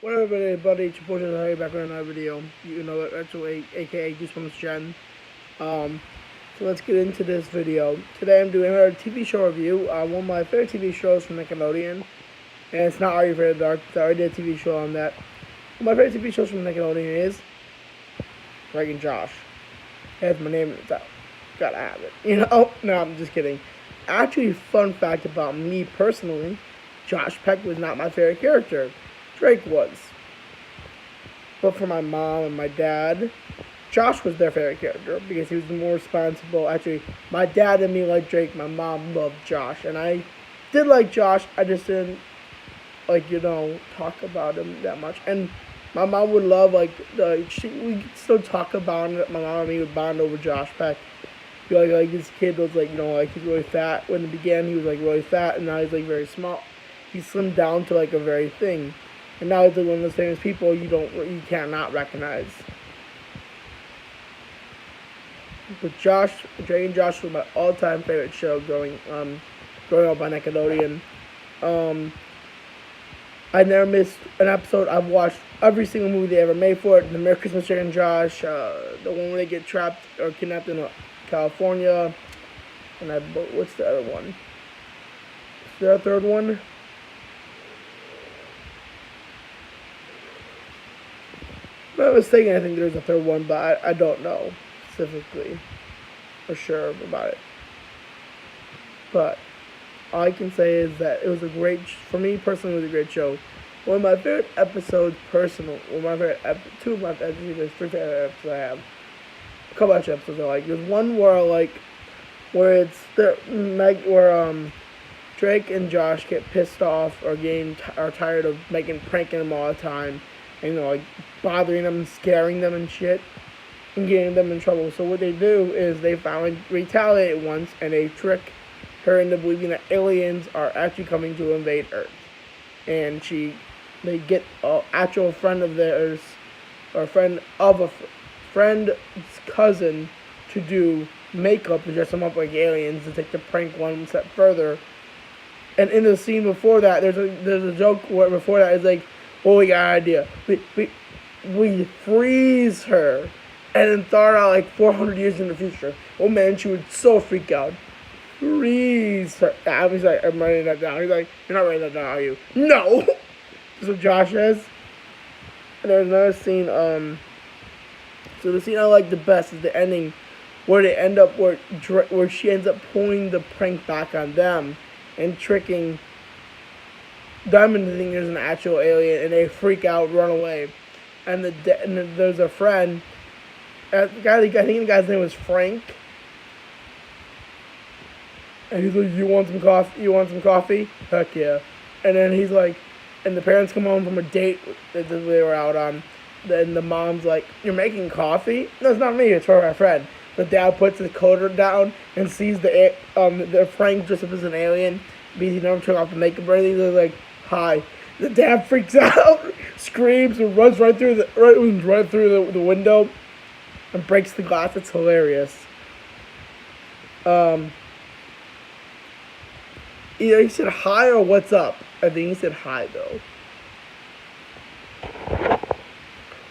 What up, everybody? It's your boy Harry back with another video. You know that's what aka Goosebumps Gen. Um, so let's get into this video. Today I'm doing a TV show review. One of my favorite TV shows from Nickelodeon, and it's not Are You Afraid of the Dark? I already did a TV show on that. One of my favorite TV shows from Nickelodeon is Drake and Josh. That's my name. Gotta have it. No, I'm just kidding. Actually, fun fact about me personally, Josh Peck was not my favorite character. Drake was. But for my mom and my dad, Josh was their favorite character because he was the more responsible. Actually, my dad and me liked Drake. My mom loved Josh. And I did like Josh. I just didn't, talk about him that much. And my mom would love, we still talk about it. My mom and me would bond over Josh Peck. This kid was, he's really fat. When it began, he was, really fat. And now he's, very small. He slimmed down to, a very thing. And now he's one of those famous people you cannot recognize. But Drake and Josh was my all-time favorite show growing up on Nickelodeon. I never missed an episode. I've watched every single movie they ever made for it. The Merry Christmas, Drake and Josh, the one where they get trapped or kidnapped in California, and what's the other one? Is there a third one? If I'm not mistaken, I think there's a third one, but I don't know specifically for sure about it. But all I can say is that it was for me personally, it was a great show. One of my favorite episodes, two of my favorite episodes, there's three favorite episodes I have. A couple extra episodes I like. There's one where Drake and Josh get pissed off or are tired of pranking them all the time. And, bothering them and scaring them and shit and getting them in trouble. So what they do is they finally retaliate once and they trick her into believing that aliens are actually coming to invade Earth. And they get an actual friend of theirs or friend of a friend's cousin to do makeup to dress them up like aliens to take the prank one step further. And in the scene before that, there's a joke where before that is like, well, we got an idea. We freeze her and then thaw her out 400 years in the future. Oh man, she would so freak out. Freeze her. I was like, I'm writing that down. He's like, you're not writing that down, are you? No! That's what Josh says. And there's another scene, so the scene I like the best is the ending where they end up, where she ends up pulling the prank back on them and tricking them into thinking there's an actual alien, and they freak out, run away. And there's a friend. I think the guy's name was Frank. And he's like, "You want some coffee? You want some coffee? Heck yeah!" And then he's like, and the parents come home from a date that they were out on. Then the mom's like, "You're making coffee? No, it's not me. It's for my friend." The dad puts the coder down and sees the Frank dressed up as an alien because he never took off the makeup or anything. They're like, "Hi." The dad freaks out, screams, and runs right through the window and breaks the glass. It's hilarious. Either he said hi or what's up. I think he said hi though.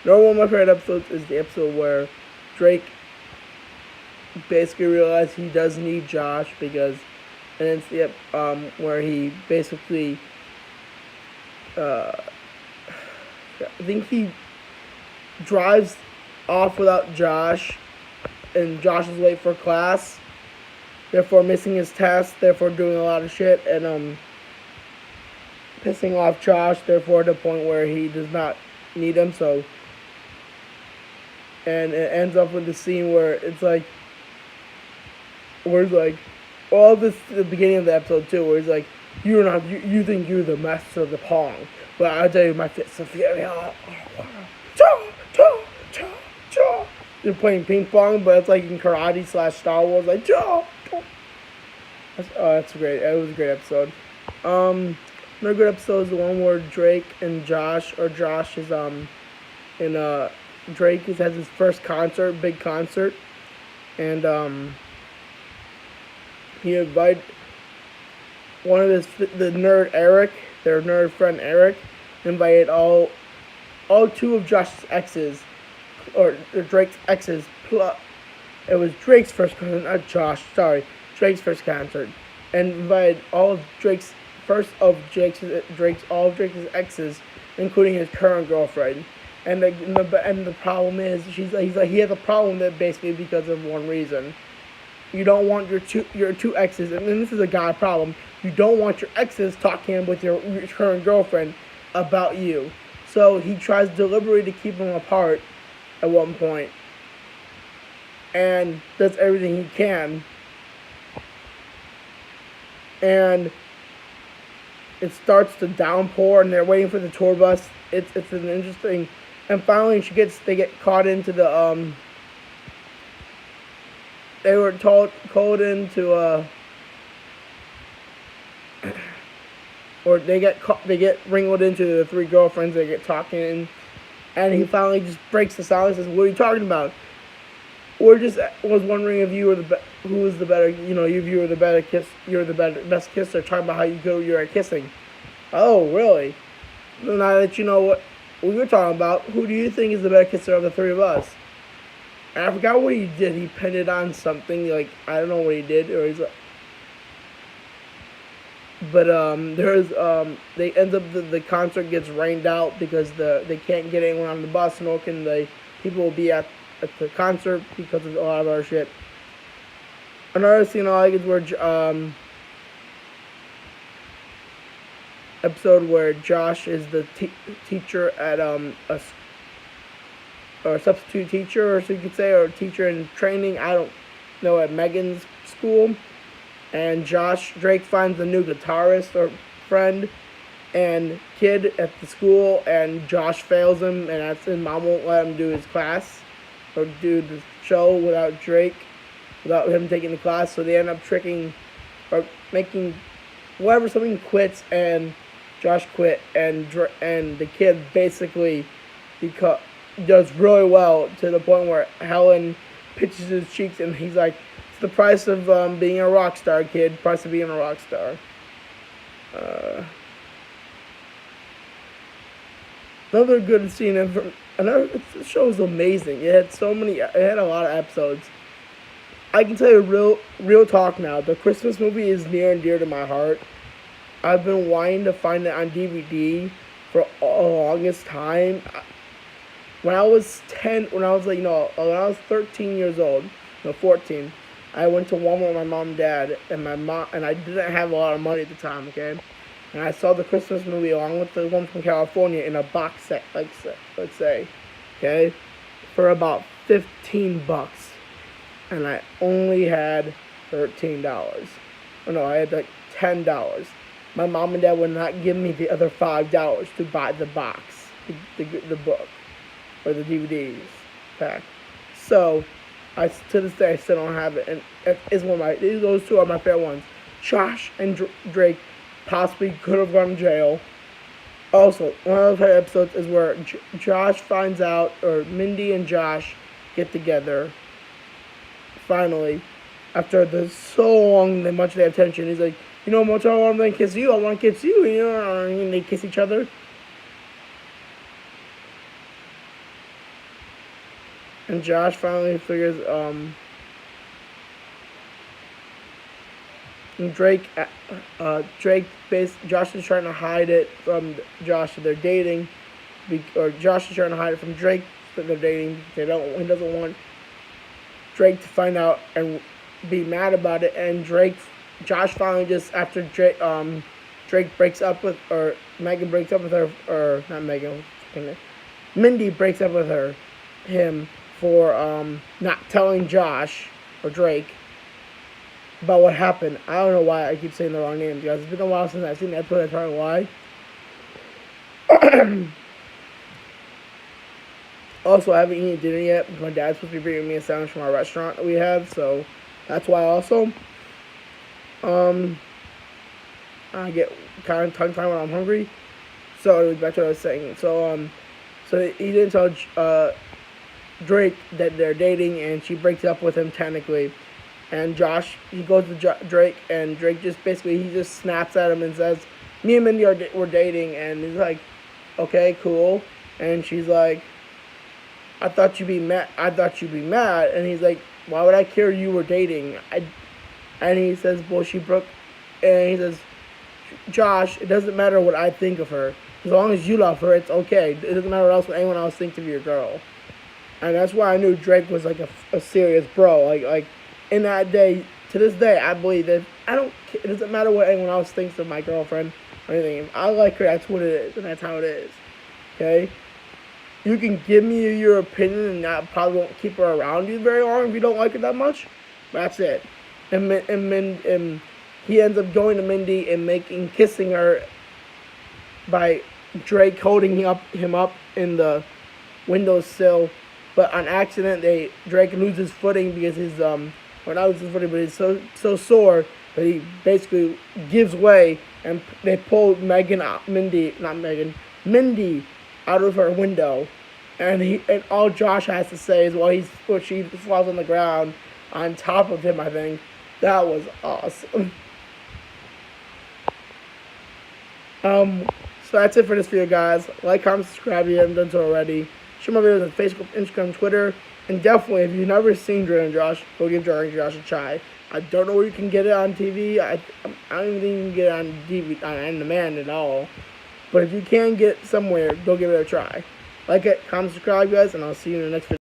Another one of my favorite episodes is the episode where Drake basically realized he does need Josh and it's the where he basically I think he drives off without Josh, and Josh is late for class, therefore missing his test, therefore doing a lot of shit, and pissing off Josh, therefore to the point where he does not need him. So, and it ends up with the scene where all this the beginning of the episode too, where he's like, you think you're the master of the Pong, but I'll tell you my fists of fury. They're playing ping pong, but it's in karate / Star Wars, that's great. It was a great episode. Another good episode is the one where Drake and Josh is Drake has his first big concert, and he invited one of the nerd Eric, their nerd friend Eric, invited all all two of Josh's exes, or Drake's exes, plus it was Drake's first concert, not Josh. Sorry, Drake's first concert, and invited all of all of Drake's exes, including his current girlfriend. And the problem is, he's like he has a problem with it basically because of one reason. You don't want your two exes, and this is a guy problem. You don't want your exes talking with your current girlfriend about you. So he tries deliberately to keep them apart at one point, and does everything he can. And it starts to downpour, and they're waiting for the tour bus. It's an interesting, and finally they get caught into the They were called into or they get wrinkled into the three girlfriends. They get talking, and he finally just breaks the silence and says, "What are you talking about? We're just was wondering if you were who was the better, if you were the better best kisser. Talking about how you're at kissing. Oh, really? Now that you know what we were talking about, who do you think is the better kisser of the three of us?" And I forgot what he did. He pinned it on something, like, I don't know what he did, or he's like, but they end up the concert gets rained out because they can't get anyone on the bus, nor can the people will be at the concert because of a lot of our shit. Another scene I like is where episode where Josh is the teacher at or a substitute teacher, or so you could say, or a teacher in training, I don't know, at Megan's school. And Drake finds a new guitarist or friend and kid at the school, and Josh fails him, and mom won't let him do his class or do the show without him taking the class. So they end up tricking or making something quits, and Josh quit, and the kid basically does really well to the point where Helen pitches his cheeks, and he's like, "It's the price of being a rock star, kid. Price of being a rock star." Another good scene. The show is amazing. It had a lot of episodes. I can tell you real talk now. The Christmas movie is near and dear to my heart. I've been wanting to find it on DVD for the longest time. When I was 13 years old, 14, I went to Walmart with my mom and dad, and I didn't have a lot of money at the time, okay? And I saw the Christmas movie along with the one from California in a box set, let's say, okay, for about $15, and I only had $13. Oh no, I had like $10. My mom and dad would not give me the other $5 to buy the box, the book, or the DVDs pack. So, to this day I still don't have it, and those two are my favorite ones. Josh and Drake possibly could have gone to jail. Also, one of the episodes is where Josh finds out, or Mindy and Josh get together. Finally, after so long, much of their attention, he's like, Moto, I'm gonna kiss you. I want to kiss you. And they kiss each other. And Josh finally figures, and Josh is trying to hide it from Josh that they're dating, or Josh is trying to hide it from Drake that they're dating. He doesn't want Drake to find out and be mad about it. And Josh finally just, after Drake breaks up with, or Megan breaks up with her, or not Megan, Mindy breaks up with him for not telling Josh or Drake about what happened. I don't know why I keep saying the wrong names, guys. It's been a while since I've seen that episode. I don't know why. Also, I haven't eaten dinner yet because my dad's supposed to be bringing me a sandwich from our restaurant that we have, so that's why also. I get kind of tongue-tied when I'm hungry. So, back to what I was saying. So he didn't tell Drake that they're dating, and she breaks up with him technically. And Josh, he goes to Drake, and Drake just snaps at him and says, "Me and Mindy we're dating," and he's like, "Okay, cool." And she's like, I thought you'd be mad. And he's like, why would I care you were dating? And he says, well, she broke. And he says, Josh, it doesn't matter what I think of her. As long as you love her, it's okay. It doesn't matter what anyone else thinks of your girl. And that's why I knew Drake was like a serious bro. Like in that day, to this day, I believe that it doesn't matter what anyone else thinks of my girlfriend or anything. If I like her, that's what it is, and that's how it is. Okay? You can give me your opinion, and I probably won't keep her around you very long if you don't like her that much. That's it. And he ends up going to Mindy and kissing her by Drake holding him up in the windowsill, but on accident Drake loses footing because not loses footing, but he's so sore that he basically gives way, and they pull Mindy out of her window, and all Josh has to say is while she falls on the ground on top of him. I think that was awesome. So that's it for this video, guys. Like, comment, subscribe if you haven't done so already. Share my videos on Facebook, Instagram, Twitter. And definitely, if you've never seen Drake and Josh, go give Drake and Josh a try. I don't know where you can get it on TV. I don't even think you can get it on DVD, on demand at all. But if you can get it somewhere, go give it a try. Like it, comment, subscribe, guys, and I'll see you in the next video.